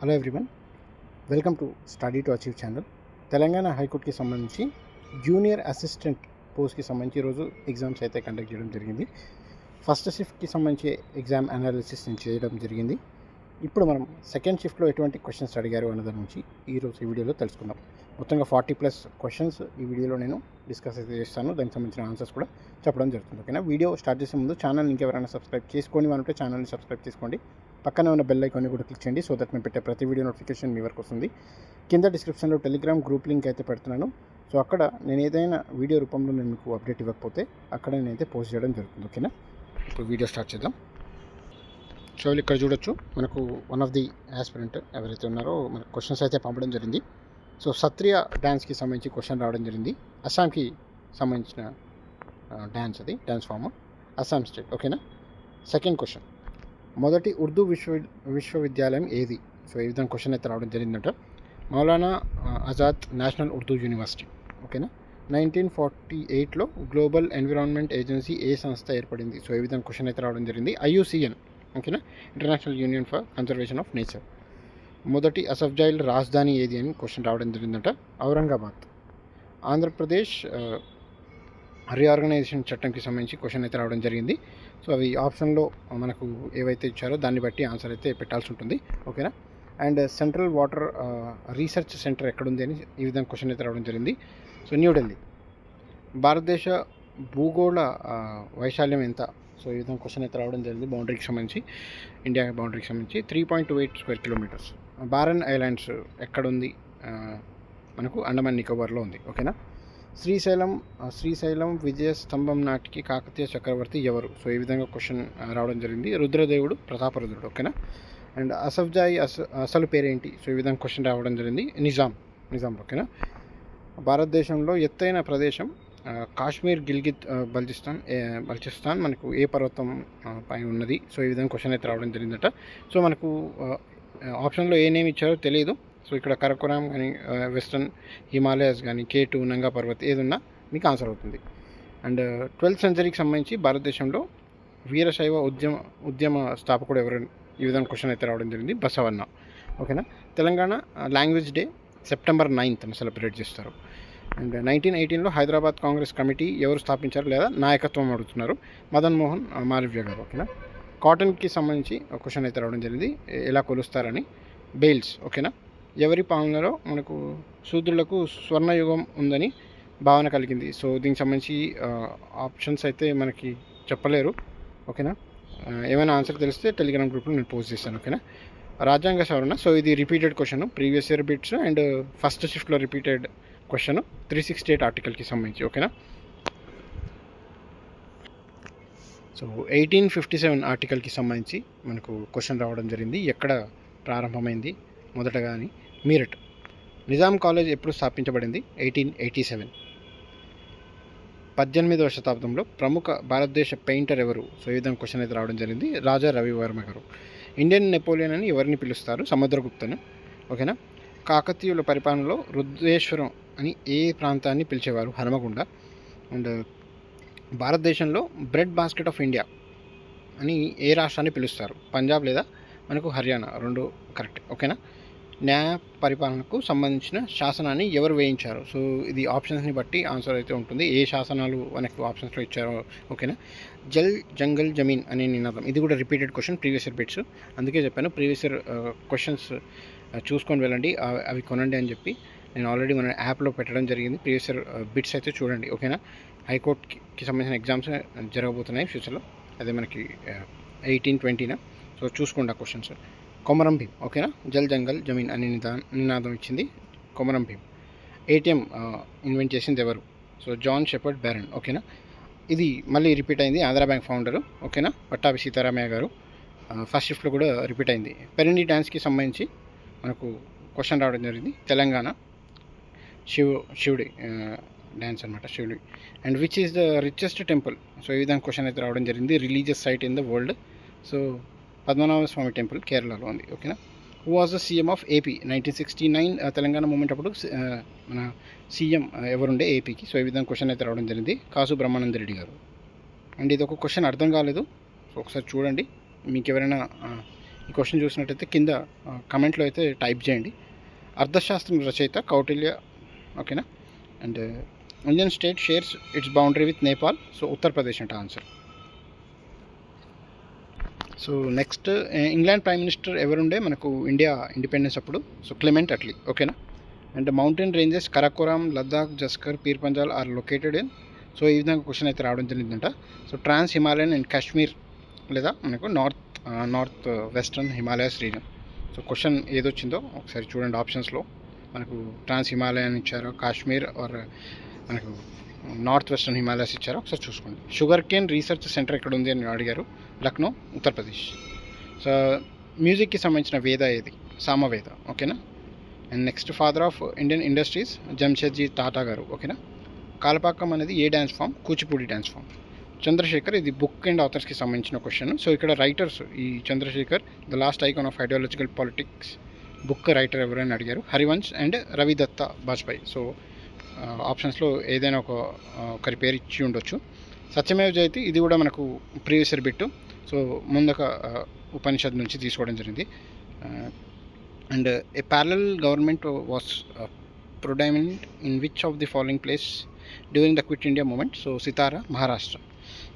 Hello everyone, welcome to study to achieve channel. Telangana హైకోర్టుకి సంబంధించి junior assistant పోస్ట్కి సంబంధించి ఈరోజు ఎగ్జామ్స్ అయితే కండక్ట్ చేయడం జరిగింది. ఫస్ట్ షిఫ్ట్కి సంబంధించి ఎగ్జామ్ అనాలిసిస్ చేయడం జరిగింది. ఇప్పుడు మనం సెకండ్ షిఫ్ట్లో ఎటువంటి క్వశ్చన్స్ అడిగారు అన్న దాని నుంచి ఈరోజు ఈ వీడియోలో తెలుసుకుందాం. మొత్తంగా 40+ క్వశ్చన్స్ ఈ వీడియోలో నేను డిస్కస్ అయితే చేస్తాను. దానికి సంబంధించిన ఆన్సర్స్ కూడా చెప్పడం జరుగుతుంది. ఓకేనా? వీడియో స్టార్ట్ చేసే ముందు ఛానల్ ఇంకెవరైనా సబ్స్క్రైబ్ చేసుకొని ఉంటే ఛానల్ని సబ్స్క్రైబ్ చేసుకోండి. పక్కనే ఉన్న బెల్ ఐకాన్ని కూడా క్లిక్ చేయండి, సో దట్ మేము పెట్టే ప్రతి వీడియో నోటిఫికేషన్ మీ వరకు వస్తుంది. కింద డిస్క్రిప్షన్లో టెలిగ్రామ్ గ్రూప్ లింక్ అయితే పెడుతున్నాను. సో అక్కడ నేను ఏదైనా వీడియో రూపంలో నేను మీకు అప్డేట్ ఇవ్వకపోతే అక్కడ నేనైతే పోస్ట్ చేయడం జరుగుతుంది. ఓకేనా? ఇప్పుడు వీడియో స్టార్ట్ చేద్దాం. సో ఇక్కడ చూడొచ్చు, మనకు వన్ ఆఫ్ ది యాస్పిరెంట్ ఎవరైతే ఉన్నారో మనకు క్వశ్చన్స్ అయితే పంపడం జరిగింది. సో సత్రియ డ్యాన్స్కి సంబంధించి క్వశ్చన్ రావడం జరిగింది. అస్సాంకి సంబంధించిన డ్యాన్స్ ఫామ్ అస్సాం స్టేట్. ఓకేనా? సెకండ్ క్వశ్చన్, మొదటి ఉర్దూ విశ్వవిద్యాలయం ఏది? సో ఈ విధంగా క్వశ్చన్ అయితే రావడం జరిగిందంట. Maulana Azad national Urdu university. ఓకేనా? 1948లో గ్లోబల్ ఎన్విరాన్మెంట్ ఏజెన్సీ ఏ సంస్థ ఏర్పడింది? సో ఈ విధంగా క్వశ్చన్ అయితే రావడం జరిగింది. IUCN. ఓకేనా? International union for conservation of nature. మొదటి అసఫ్జైల్ రాజధాని ఏది అని క్వశ్చన్ రావడం జరిగిందంట. ఔరంగాబాద్. ఆంధ్రప్రదేశ్ రీఆర్గనైజేషన్ చట్టంకి సంబంధించి క్వశ్చన్ అయితే రావడం జరిగింది. సో అవి ఆప్షన్లో మనకు ఏవైతే ఇచ్చారో దాన్ని బట్టి ఆన్సర్ అయితే పెట్టాల్సి ఉంటుంది. ఓకేనా? And central water research centre ఎక్కడుంది అని ఈ విధంగా క్వశ్చన్ అయితే రావడం జరిగింది. సో న్యూఢిల్లీ. భారతదేశ భూగోళ వైశాల్యం ఎంత? సో ఈ విధంగా క్వశ్చన్ అయితే రావడం జరిగింది. బౌండరీకి సంబంధించి, ఇండియా బౌండరీకి సంబంధించి 3.28 స్క్వేర్ కిలోమీటర్స్. బారన్ ఐలాండ్స్ ఎక్కడుంది? మనకు అండమాన్ నికోబార్లో ఉంది. ఓకేనా? శ్రీశైలం విజయ స్తంభం నాటికి కాకతీయ చక్రవర్తి ఎవరు? సో ఈ విధంగా క్వశ్చన్ రావడం జరిగింది. రుద్రదేవుడు, ప్రతాపరుద్రుడు. ఓకేనా? అండ్ అసఫ్జాయి అసలు పేరేంటి? సో ఈ విధంగా క్వశ్చన్ రావడం జరిగింది. నిజాం. ఓకేనా? భారతదేశంలో ఎత్తైన ప్రదేశం కాశ్మీర్, గిల్గిత్ బల్చిస్తాన్ మనకు ఏ పర్వతం పైన ఉన్నది? సో ఈ విధంగా క్వశ్చన్ అయితే రావడం జరిగిందట. సో మనకు ఆప్షన్లో ఏ నేమ్ ఇచ్చారో తెలియదు. సో ఇక్కడ కరకోరం కానీ, వెస్ట్రన్ హిమాలయాస్ కానీ, K2 నంగా పర్వత్ ఏదున్నా మీకు ఆన్సర్ అవుతుంది. అండ్ 12th సెంచరీకి సంబంధించి భారతదేశంలో వీరశైవ ఉద్యమ స్థాపకుడు ఎవరు? ఈ విధంగా క్వశ్చన్ అయితే రావడం జరిగింది. బసవన్న. ఓకేనా? Telangana language day September 9th celebrate చేస్తారు. అండ్ 1918లో హైదరాబాద్ కాంగ్రెస్ కమిటీ ఎవరు స్థాపించారు లేదా నాయకత్వం అడుగుతున్నారు? మదన్ మోహన్ మాలవ్య గారు. ఓకేనా? కాటన్కి సంబంధించి ఒక క్వశ్చన్ అయితే రావడం జరిగింది. ఎలా కొలుస్తారని. బెయిల్స్. ఓకేనా? ఎవరి పాలనలో మనకు శూద్రులకు స్వర్ణయుగం ఉందని భావన కలిగింది? సో దీనికి సంబంధించి ఆప్షన్స్ అయితే మనకి చెప్పలేరు. ఓకేనా? ఏమైనా ఆన్సర్ తెలిస్తే టెలిగ్రామ్ గ్రూప్లో నేను పోస్ట్ చేస్తాను. ఓకేనా? రాజ్యాంగ సవరణ. సో ఇది repeated question, previous year bits and first షిఫ్ట్లో రిపీటెడ్ క్వశ్చన్ 368 ఆర్టికల్కి సంబంధించి. ఓకేనా? సో 1857 ఆర్టికల్కి సంబంధించి మనకు క్వశ్చన్ రావడం జరిగింది. ఎక్కడ ప్రారంభమైంది మొదటగా అని. మీరట్. నిజాం కాలేజ్ ఎప్పుడు స్థాపించబడింది? 1887. 18వ శతాబ్దంలో ప్రముఖ భారతదేశ పెయింటర్ ఎవరు? సో ఈ విధంగా క్వశ్చన్ అయితే రావడం జరిగింది. రాజా రవివర్మ గారు. ఇండియన్ నెపోలియన్ అని ఎవరిని పిలుస్తారు? సముద్రగుప్తను. ఓకేనా? కాకతీయుల పరిపాలనలో రుద్రేశ్వరం అని ఏ ప్రాంతాన్ని పిలిచేవారు? హనుమకొండ. అండ్ భారతదేశంలో బ్రెడ్ బాస్కెట్ ఆఫ్ ఇండియా అని ఏ రాష్ట్రాన్ని పిలుస్తారు? పంజాబ్ లేదా మనకు హర్యానా. రెండు కరెక్ట్. ఓకేనా? న్యాయ పరిపాలనకు సంబంధించిన శాసనాన్ని ఎవరు వేయించారు? సో ఇది ఆప్షన్స్ని బట్టి ఆన్సర్ అయితే ఉంటుంది. ఏ శాసనాలు మనకు ఆప్షన్స్లో ఇచ్చారో. ఓకేనా? జల్ జంగల్ జమీన్ అనే నినాదం. ఇది కూడా repeated question, previous year bits. అందుకే చెప్పాను ప్రీవియస్ ఇయర్ క్వశ్చన్స్ చూసుకొని వెళ్ళండి, అవి కొనండి అని చెప్పి. నేను ఆల్రెడీ మన యాప్లో పెట్టడం జరిగింది. ప్రీవియస్ ఇయర్ బిట్స్ అయితే చూడండి. ఓకేనా? హైకోర్టుకి సంబంధించిన ఎగ్జామ్స్ జరగబోతున్నాయి ఫ్యూచర్లో. అదే మనకి 18-20న. సో చూసుకోండి ఆ క్వశ్చన్స్. కొమరం భీం. ఓకేనా? జల్ జంగల్ జమీన్ అనే నినాదం ఇచ్చింది కొమరం భీం. ATM ఇన్వెంట్ చేసింది ఎవరు? So John Shepherd Barron. ఓకేనా? ఇది మళ్ళీ రిపీట్ అయింది. Andhra bank founder. ఓకేనా? పట్టాభి సీతారామయ్య గారు. ఫస్ట్ షిఫ్ట్లో కూడా రిపీట్ అయింది. పెరిని డ్యాన్స్కి సంబంధించి మనకు క్వశ్చన్ రావడం జరిగింది. తెలంగాణ శివుడి డ్యాన్స్ అనమాట, శివుడి. And which is the richest temple? So ఈ విధంగా క్వశ్చన్ అయితే రావడం జరిగింది. Religious site in the world. So Padmanabha Swamy temple కేరళలో ఉంది. ఓకేనా? Who was the CM of AP 1969 Telangana movement అప్పుడు మన సీఎం ఎవరుండే ఏపీకి? సో ఈ విధంగా క్వశ్చన్ అయితే రావడం జరిగింది. కాసు బ్రహ్మానంద రెడ్డి గారు. అండ్ ఇది ఒక క్వశ్చన్ అర్థం కాలేదు, సో ఒకసారి చూడండి. మీకు ఎవరైనా ఈ క్వశ్చన్ చూసినట్టయితే కింద కమెంట్లో అయితే టైప్ చేయండి. అర్థశాస్త్రం రచయిత కౌటిల్య, ఓకేనా. And Indian state shares its boundary with Nepal, so Uttar Pradesh అంటే answer. So next, England prime minister ఎవరుండే మనకు ఇండియా ఇండిపెండెన్స్ అప్పుడు? సో క్లెమెంట్ అట్లీ, ఓకేనా. And mountain ranges Karakoram, Ladakh, Zanskar, Pir Panjal are located in, so ఈ విధంగా క్వశ్చన్ అయితే రావడం జరిగిందంట. So trans Himalayan and Kashmir లేదా మనకు north western Himalayas region. So question ఏదొచ్చిందో ఒకసారి చూడండి. ఆప్షన్స్లో మనకు ట్రాన్స్ హిమాలయన్ ఇచ్చారో, కాశ్మీర్ ఆర్ మనకు నార్త్ వెస్టర్న్ హిమాలయస్ ఇచ్చారో ఒకసారి చూసుకోండి. షుగర్ కేన్ రీసెర్చ్ సెంటర్ ఎక్కడ ఉంది అని అడిగారు. లక్నో, ఉత్తరప్రదేశ్. సో మ్యూజిక్కి సంబంధించిన వేద ఏది? సామవేద, ఓకేనా. And next, father of Indian industries Jamshedji Tata గారు, ఓకేనా. కాలపాకం అనేది ఏ dance form? Kuchipudi dance form. Chandrashekhar, ఇది బుక్ అండ్ ఆథర్స్కి సంబంధించిన క్వశ్చన్. సో ఇక్కడ రైటర్స్, ఈ Chandrashekhar the last icon of ideological politics book writer ఎవరైనా అడిగారు. హరివంశ్ అండ్ రవిదత్త బాజ్పాయ్. సో ఆప్షన్స్లో ఏదైనా ఒకరి పేరు ఇచ్చి ఉండొచ్చు. సత్యమేవ జయతి, ఇది కూడా మనకు ప్రీవియస్ ఇయర్ బిట్టు. సో ముందొక ఉపనిషత్ నుంచి తీసుకోవడం జరిగింది. And a parallel government was predominant in which of the following place during the quit India movement? So Satara, Maharashtra.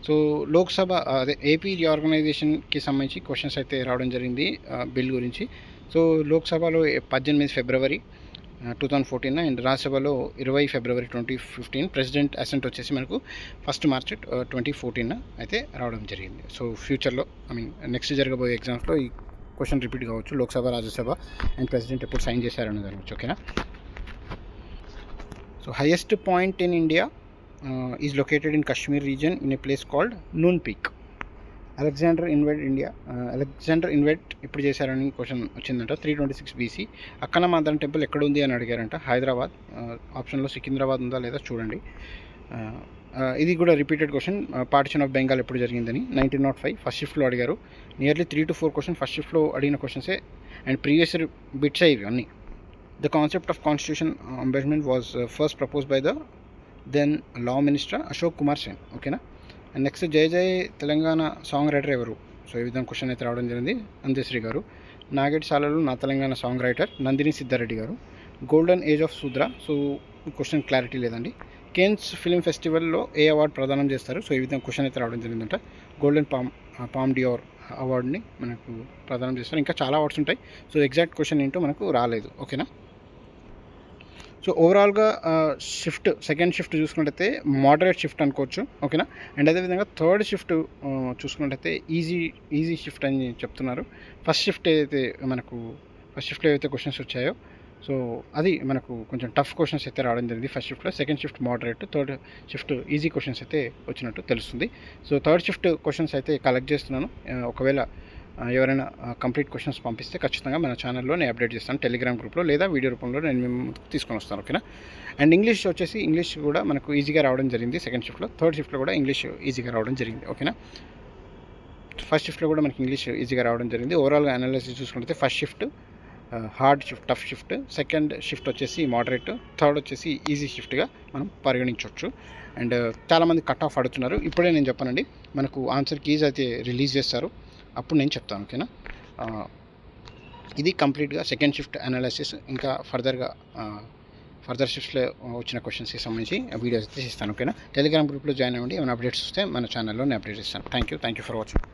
So Lok Sabha అదే ఏపీ రీఆర్గనైజేషన్కి సంబంధించి క్వశ్చన్స్ అయితే రావడం జరిగింది బిల్ గురించి. సో లోక్సభలో 18 ఫిబ్రవరి 2014 అండ్ రాజ్యసభలో 20 ఫిబ్రవరి 2015. ప్రెసిడెంట్ అసెంట్ వచ్చేసి మనకు 1 మార్చ్ 2014 అయితే రావడం జరిగింది. సో ఫ్యూచర్లో నెక్స్ట్ జరగబోయే ఎగ్జామ్స్లో ఈ క్వశ్చన్ రిపీట్ కావచ్చు. లోక్సభ, రాజ్యసభ అండ్ ప్రెసిడెంట్ ఎప్పుడు సైన్ చేశారని జరగవచ్చు, ఓకేనా. So highest point in India is located in Kashmir reason in a place called noon peak. Alexander invite ఎప్పుడు చేశారని క్వశ్చన్ వచ్చిందంట. 326 BC. అక్కన్నమాదన్ టెంపుల్ ఎక్కడ ఉంది అని అడిగారంట. హైదరాబాద్. ఆప్షన్లో సికింద్రాబాద్ ఉందా లేదా చూడండి. ఇది కూడా repeated question. Partition of Bengal ఎప్పుడు జరిగిందని 1905 ఫస్ట్ షిఫ్ట్లో అడిగారు. నియర్లీ 3 to 4 క్వశ్చన్ ఫస్ట్ షిఫ్ట్లో అడిగిన క్వశ్చన్సే అండ్ ప్రీవియస్ బిట్స్ ఇవి అన్నీ. The concept of constitution amendment was first propose by the then law minister Ashok Kumar Sen, ఓకేనా. And next, Jai Jai Telangana song writer ఎవరు? సో ఈ విధంగా క్వశ్చన్ అయితే రావడం జరిగింది. అందశ్రీ గారు. నాగేడ్సాలలో నా తెలంగాణ సాంగ్ రైటర్ నందిని సిద్ధారెడ్డి గారు. గోల్డెన్ ఏజ్ ఆఫ్ శూద్ర. సో క్వశ్చన్ క్లారిటీ లేదండి. కేన్స్ ఫిల్మ్ ఫెస్టివల్లో ఏ అవార్డు ప్రదానం చేస్తారు? సో ఈ విధంగా క్వశ్చన్ అయితే రావడం జరిగిందంట. గోల్డెన్ పామ్ డియోర్ అవార్డుని మనకు ప్రదానం చేస్తారు. ఇంకా చాలా అవార్డ్స్ ఉంటాయి. సో ఎగ్జాక్ట్ క్వశ్చన్ ఏంటో మనకు రాలేదు, ఓకేనా. సో ఓవరాల్గా షిఫ్ట్, సెకండ్ షిఫ్ట్ చూసుకున్నట్టయితే మోడరేట్ షిఫ్ట్ అనుకోవచ్చు, ఓకేనా. అండ్ అదేవిధంగా థర్డ్ షిఫ్ట్ చూసుకున్నట్టయితే ఈజీ షిఫ్ట్ అని చెప్తున్నారు. ఫస్ట్ షిఫ్ట్లో ఏవైతే క్వశ్చన్స్ వచ్చాయో సో అది మనకు కొంచెం టఫ్ క్వశ్చన్స్ అయితే రావడం జరిగింది ఫస్ట్ షిఫ్ట్లో. Second shift moderate, third shift easy questions అయితే వచ్చినట్టు తెలుస్తుంది. సో థర్డ్ షిఫ్ట్ క్వశ్చన్స్ అయితే కలెక్ట్ చేస్తున్నాను. ఒకవేళ ఎవరైనా కంప్లీట్ క్వశ్చన్స్ పంపిస్తే ఖచ్చితంగా మన ఛానల్లో నేను అప్డేట్ చేస్తాను, టెలిగ్రామ్ గ్రూప్లో లేదా వీడియో రూపంలో నేను మేము తీసుకొని వస్తాను, ఓకేనా. అండ్ ఇంగ్లీష్ కూడా మనకు ఈజీగా రావడం జరిగింది సెకండ్ షిఫ్ట్లో. థర్డ్ షిఫ్ట్లో కూడా ఇంగ్లీష్ ఈజీగా రావడం జరిగింది, ఓకేనా. ఫస్ట్ షిఫ్ట్లో కూడా మనకి ఇంగ్లీష్ ఈజీగా రావడం జరిగింది. ఓవరాల్గా అనాలిసిస్ చూసుకుంటే first shift hard shift, tough shift, second shift వచ్చేసి మోడరేట్, థర్డ్ వచ్చేసి ఈజీ షిఫ్ట్గా మనం పరిగణించవచ్చు. అండ్ చాలామంది కట్ ఆఫ్ అడుగుతున్నారు. ఇప్పుడే నేను చెప్పానండి, మనకు ఆన్సర్ కీస్ అయితే రిలీజ్ చేస్తారు, అప్పుడు నేను చెప్తాను, ఓకేనా. ఇది కంప్లీట్గా సెకండ్ షిఫ్ట్ అనాలిసిస్. ఇంకా ఫర్దర్ షిఫ్ట్స్లో వచ్చిన క్వశ్చన్స్కి సంబంధించి వీడియోస్ అయితే ఇస్తాను, ఓకేనా. టెలిగ్రామ్ గ్రూప్లో జాయిన్ అవ్వండి. ఏమైనా అప్డేట్స్ వస్తే మన ఛానల్లో నేను అప్డేట్ ఇస్తాను. Thank you for watching.